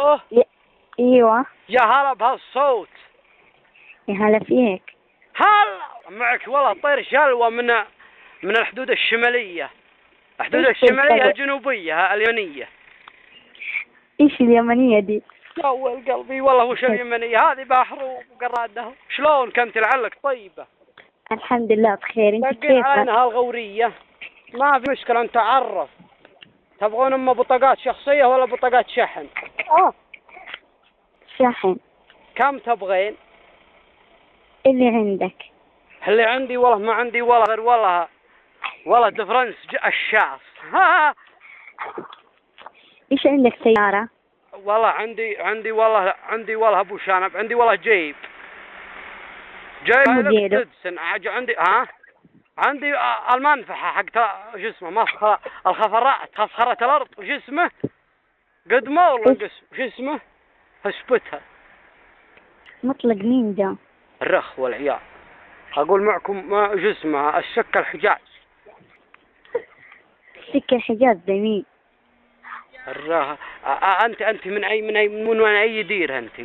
الو. ايوه. يا هلا بهالصوت. يا هلا فيك. هلا معك والله طير شلوى من الحدود الشمالية، الحدود الشمالية الجنوبية اليمنية. ايش اليمنية دي؟ يا ول قلبي والله وش اليمنية هذه؟ بحر وقرادة. شلون كنت لعلك طيبة؟ الحمد لله بخير، انت دقين كيفك؟ علينا هالغورية. ما في مشكلة نتعرف. تبغون اما بطاقات شخصية ولا بطاقات شحن؟ شحن. كم تبغين؟ اللي عندك. اللي عندي والله ما عندي والله غير والله دفرنس الشاص. ها ايش عندك سيارة؟ والله عندي والله ابو شنب، عندي والله جيب موديله. عندي عندي المنفحة حق شو اسمه مسخرة الخفرات، خفخرة الارض وش اسمه قد ما والله قسم وش اسمه اثبتها. مطلق مين ده؟ الرخ والعيال. اقول معكم ما وش اسمه السكة الحجاج. سكة الحجاز ده مين؟ الرخ. انت من وين اي دير انت؟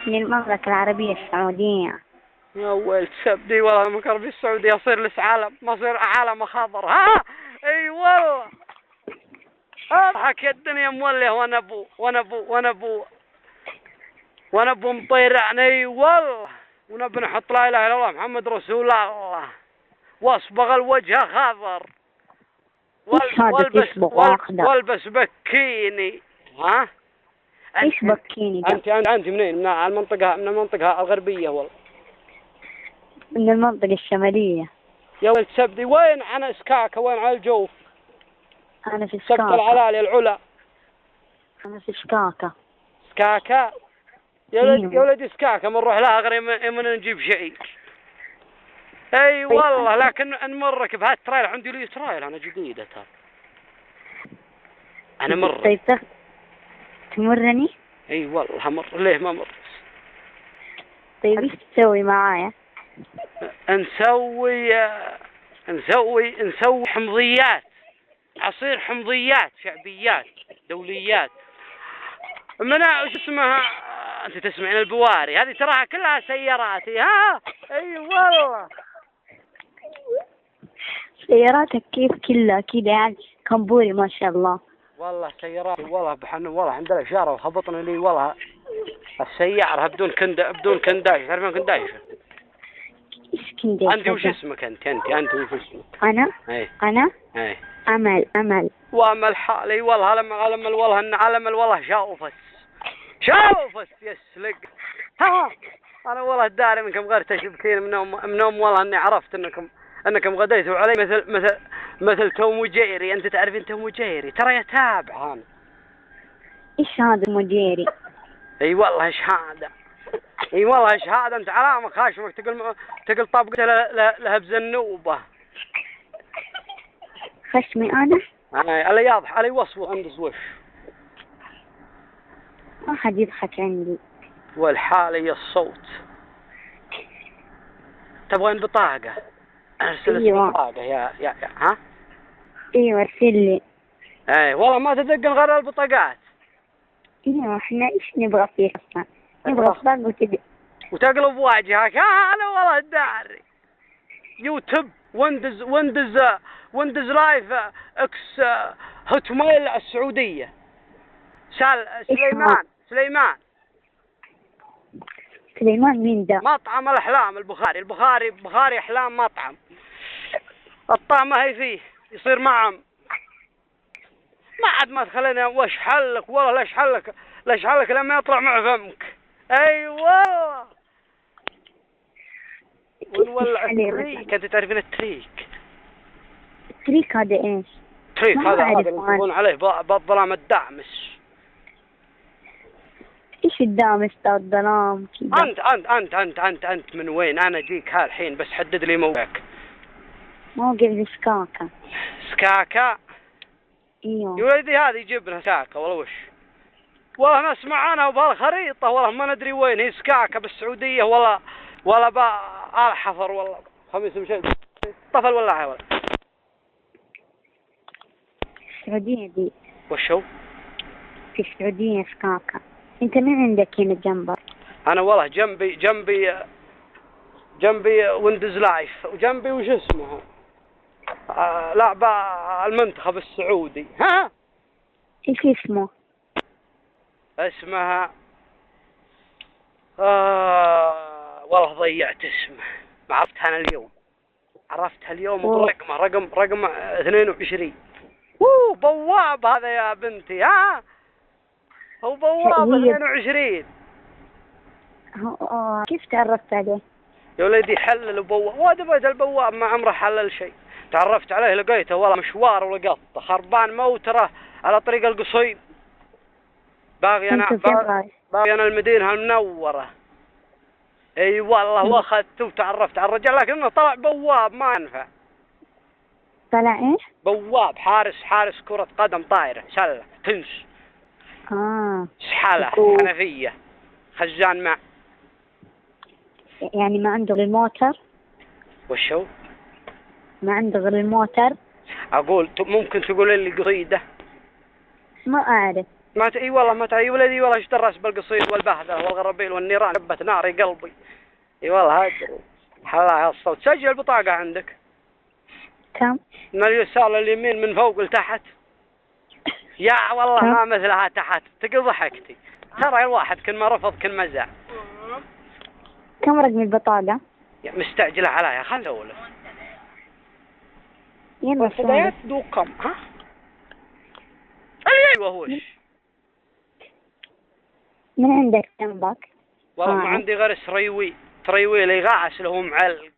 من المملكة العربية السعودية. يا ولد سبدي والله مكربي السعودية يصير لس عالم، ما صير عالم خضر. ها اي والله اضحك يا الدنيا موليه وانا ابو مطيرعني. اي والله ونبي نحط لا اله الا الله محمد رسول الله واصبغ الوجه خضر والبس بكيني. ها ايش بكيني ده؟ انت منين؟ من المنطقة الغربية والله. من المنطقة الشمالية. يا ولد سبدي وين انا سكاكة؟ وين على الجوف؟ انا في سبت سكاكة. العلالي العلا. انا في سكاكة. سكاكة يا ولد سكاكة بنروح لها غير من نجيب شيء. اي والله لكن نمرك بهالترايل. عندي لي ترايل انا جديدة ترى. انا مر. طيب تمرني؟ اي والله مر. ليه ما مر؟ طيب ايش تسوي معايا؟ نسوي حمضيات، عصير حمضيات شعبيات دوليات من وش اسمها. انت تسمعين البواري هذه تراها كلها سياراتي. ها اي والله سياراتك كيف كلها كذا يعني كمبوري ما شاء الله. والله سياراتي والله والله عندنا شارع وخبطنا لي والله السيارة بدون كنداش. تعرفين كنداش؟ ايش كنداش؟ انت وش اسمك انت وش اسمك؟ انا انا ايه امل وامل حالي والله علم والله ان علم والله شوفت يسلق. ها انا والله داري منكم غير تشبكين من والله اني عرفت انكم غديتوا علي مثل توم وجيري. انت تعرفين توم وجيري؟ ترى يتابع انا. ايش هذا مديري؟ اي والله ايش هذا انت علامك خاشمك تقل طبقته لها بزنوبه. خشمي انا؟ علي ياضح علي وصفه عند وش ما حد يضحك عندي. والحالي الصوت. تبغين بطاقة؟ ارسل بطاقة يا ها؟ ايوه ارسل لي. اي والله ما تدقن غير البطاقات. ايوه احنا ايش نبغى فيه اصلا؟ نبغى بطاقة وتقلب وجهك. انا والله داري. يوتيوب ويندوز لايف اكس هوت ميل السعودية. سليمان مين ده؟ مطعم الأحلام البخاري أحلام مطعم. الطعمة هي فيه يصير معهم. ما عاد ما تخلينا وش حلك والله ليش حلك لما يطلع مع فمك. أيوة ونولع التريك. أنت تعرفين التريك؟ التريك هذا إيش؟ التريك هذا يقولون عليه بالظلام الدامس. إيش الدامس ده الظلام كذا؟ أنت من وين؟ أنا أجيك هالحين بس حدد لي موقعك. موقع سكاكا. سكاكا؟ ايوه يا ولدي هذه يجيبنا سكاكا والله وش. والله نسمع عنها وبهالخريطة والله ما ندري وين هي سكاكا بالسعودية ولا الحفر والله خميس مشي طفل ولا حول. السعودية دي وشو؟ في في السعودية في كاكا. انت من عندك هنا جنبك؟ انا والله جنبي ويندوز لايف، وجنبي وش اسمها لعبة المنتخب السعودي. ها ايش اسمه؟ اسمها والله ضيعت اسمه، ما عرفتها انا اليوم، عرفتها اليوم برقمه، رقم 22. بواب هذا يا بنتي. ها هو بواب 22. كيف تعرفت عليه؟ يا ولدي حلل البواب، وادبت البواب ما عمره حلل شيء. تعرفت عليه لقيته والله مشوار ولقطه خربان موتره على طريق القصيم. باغي انا المدينة المنورة. اي والله واخذته وتعرفت على الرجال، لكنه طلع بواب ما ينفع. طلع ايش؟ بواب حارس كرة قدم طايرة سلة تنس. سحالة حنفية خزان ماء. يعني ما عنده غير الموتر؟ وش هو؟ ما عنده غير الموتر. اقول ممكن تقول لي قصيدة؟ ما اعرف. اي والله ما تعي ولدي، والله اشترس بالقصيد والبهذا والغربيل والنيران جبت ناري قلبي. اي والله هذا حلاها الصوت. سجل البطاقة عندك. كم؟ من اليسار لليمين من فوق لتحت. يا والله ما مثلها تحت. تقول ضحكتي ترى الواحد كل ما رفض كل ما زعل. كم رقم البطاقة؟ يا مستعجلة عليها خل أقولك. يلا بدايات دوقم. ها ايوه هوش. من عندك جنبك؟ والله ما عندي غير سريوي اللي غاعس له معلق.